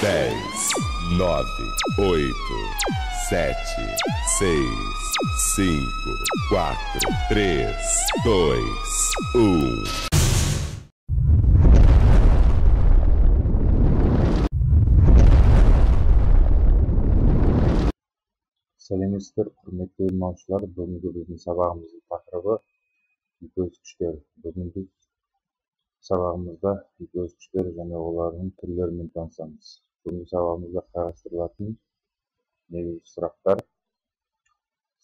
10, 9, 8, 7, 6, 5, 4, 3, 2, 1. Сәлеметсіздер, құрметті демалушылар. Бүгінгі біздің сабағымыздың тақырыбы үйкөз күштер. Бүгінгі сабағымызда үйкөз күштер және олардың түрлерімен танысамыз. Бүгінгі сабағымызда қарастырылатын негізгі сұрақтар: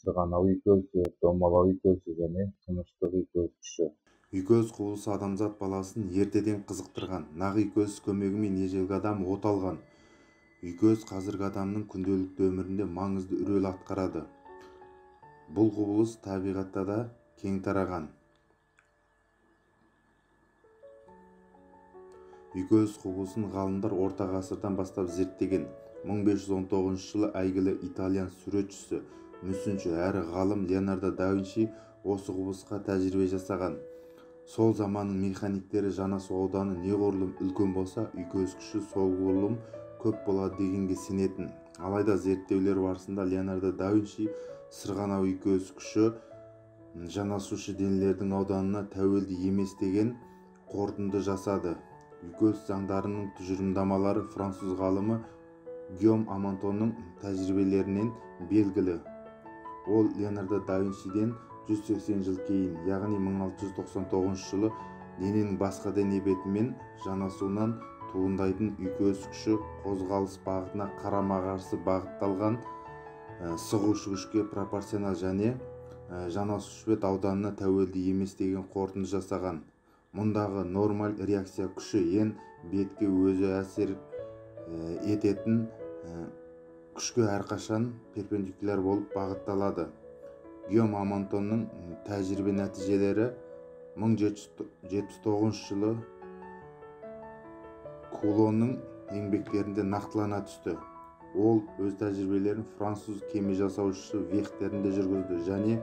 сырғанау үйкөзі, домалау үйкөзі және тыныштық үйкөз күші. Үйкөз құбылысы адамзат баласын ертеден қызықтырған. Нақ үйкөз көмегімен ежелгі адам от алған. Үйкөз қазіргі адамның күнделікті өмірінде маңызды рөл атқарады. Бұл құбылыс табиғатта да кең тараған. Үйкөз құбылысын ғалымдар орта ғасырдан бастап зерттеген. 1519 жылы әйгілі итальян суретшісі, мүсінші әрі ғалым Леонардо да Винчи осы құбылысқа тәжірибе жасаған. Сол заманның механиктері жанасу ауданы неғұрлым үлкен болса, үйкөз күші соғұрлым көп болады дегенге сенетін. Алайда зерттеулер барысында Леонардо да Винчи сырғанау үйкөз күші жанасушы денелердің ауданына тәуелді емес деген қорытынды жасады. Үйкөз заңдарының тұжырымдамалары француз ғалымы Гийом Амантонның тәжірибелерінен белгілі. Ол Леонардо да Винчиден 180 жыл кейін, яғни 1699 жылы дененің басқа дене бетімен жанасуынан туындайтын үйкөз күші қозғалыс бағытына қарама-қарсы бағытталған сығушы күшке пропорционал және жанасушы бет ауданына тәуелді емес деген қорытынды жасаған. Мұндағы нормаль реакция күші ең бетке өзі әсер ететін күшке әрқашан перпендикуляр болып бағытталады. Гийом Амантонның тәжірибе нәтижелері 1779 жылы Кулонның еңбектерінде нақтылана түсті. Ол өз тәжірибелерін француз кеме жасаушысы Вехтерінде жүргізді және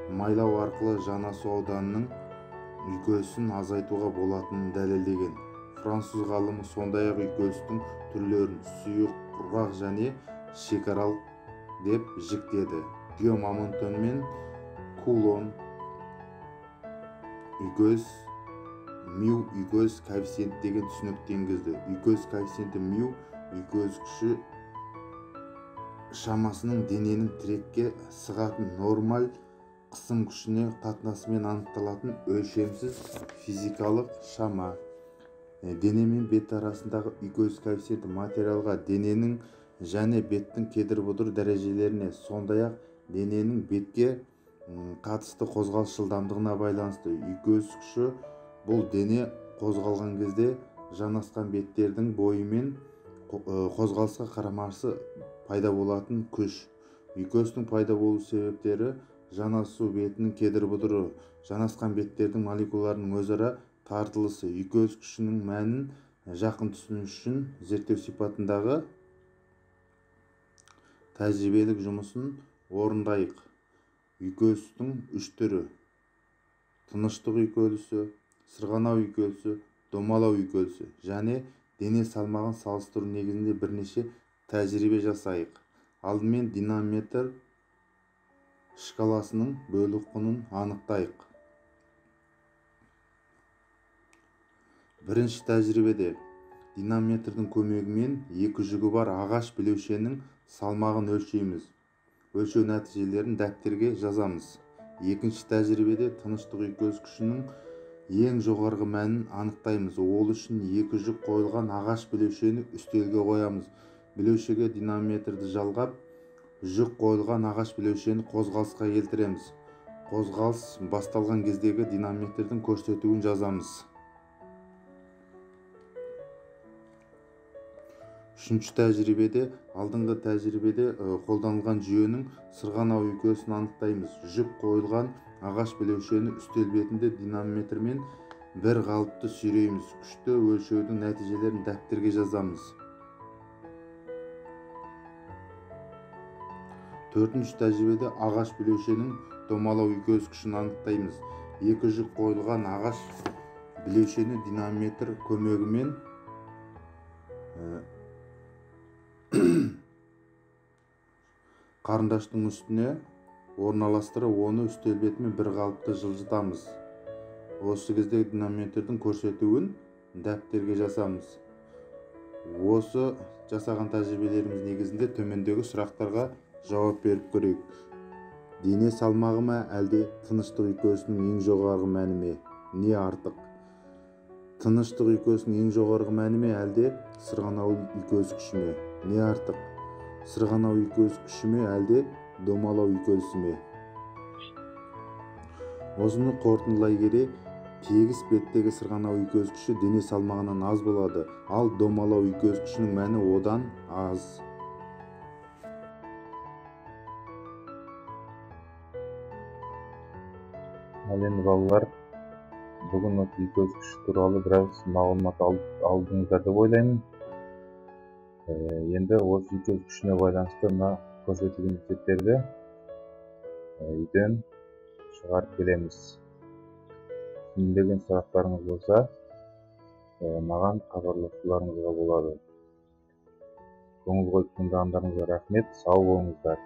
майлау арқылы жанасу ауданының үйкөзін азайтуға болатынын дәлелдеген. Француз ғалымы сондай-ақ үйкөздің түрлерін сұйық, құрғақ және шекаралық деп жіктеді. Гийом Амантон мен Кулон үйкөз мю үйкөз коэффициенті деген түсінікті енгізді. Үйкөз коэффициенті мю үйкөз күші шамасының дененің тірекке сығатын нормаль қысым күшіне қатынасымен анықталатын өлшемсіз физикалық шама. Дене мен бет арасындағы үйкөз коэффициенті материалға, дененің және беттің кедір-бұдыр дәрежелеріне, сондай-ақ дененің бетке қатысты қозғалыс жылдамдығына байланысты. Үйкөз күші бұл дене қозғалған кезде жанасқан беттердің бойымен қозғалысқа қарама-қарсы пайда болатын күш. Үйкөздің пайда болу себептері: жанасу бетінің кедір-бұдыры, жанасқан беттердің молекулаларының өзара тартылысы. Үйкөз күшінің мәнін жақын түсіну үшін зерттеу сипатындағы тәжірибелік жұмысын орындайық. Үйкөздің үш түрі: тыныштық үйкөзі, сырғанау үйкөзі, домалау үйкөзі және дене салмағын салыстыру негізінде бірнеше тәжірибе жасайық. Алдымен динаметр шкаласының бөлу құнын анықтайық. Бірінші тәжірибеде динаметрдің көмегімен екі жүгі бар ағаш білеушенің салмағын өлшейміз. Өлшеу нәтижелерін дәптерге жазамыз. Екінші тәжірибеде тыныштық үйкөз күшінің ең жоғарғы мәнін анықтаймыз. Ол үшін екі жүк қойылған ағаш білеушені үстелге қоямыз. Білеушеге динаметрді жалғап, жүк қойылған ағаш білеушені қозғалысқа келтіреміз. Қозғалыс басталған кездегі динаметрдің көрсетуін жазамыз. Үшінші тәжірибеде, алдыңғы тәжірибеде қолданылған жүйенің сырғанау үйкөзін анықтаймыз. Жүк қойылған ағаш білеушені үстел бетінде динаметрмен бір қалыпты сүйрейміз. Күшті өлшеудің нәтижелерін дәптерге жазамыз. Төртінші тәжірибеде ағаш білеушенің домалау үйкөз күшін анықтаймыз. Екі жүк қойылған ағаш білеушені динаметр көмегімен Қарындаштың үстіне орналастырып, оны үстел бетімен бір қалыпты жылжытамыз. Осы кезде динамометрдің көрсетуін дәптерге жазамыз. Осы жасаған тәжірибелеріміз негізінде төмендегі сұрақтарға жауап беріп көрейік. Дене салмағы ма, әлде тыныштық үйкесінің ең жоғарғы мәні ме? Не артық? Тыныштық үйкесінің ең жоғарғы мәні ме, әлде сырғанау үйкөз күші ме? Не артық? Сырғанау үйкөз күші ме, әлде домалау үйкөзі ме? Осыны қорытындылай келе, тегіс беттегі сырғанау үйкөз күші дене салмағынан аз болады, ал домалау үйкөз күшінің мәні одан аз. Ал енді балалар, бүгін үйкөз күші туралы біраз мағлұмат алдыңыздар деп ойлаймын. Енді осы үйкөз күшіне байланысты мына көрсетілген есептерді үйден шығарып келеміз. Түсінбеген сұрақтарыңыз болса, маған хабарласуларыңызға болады. Көңіл қойып тыңдағандарыңызға рахмет, сау болыңыздар.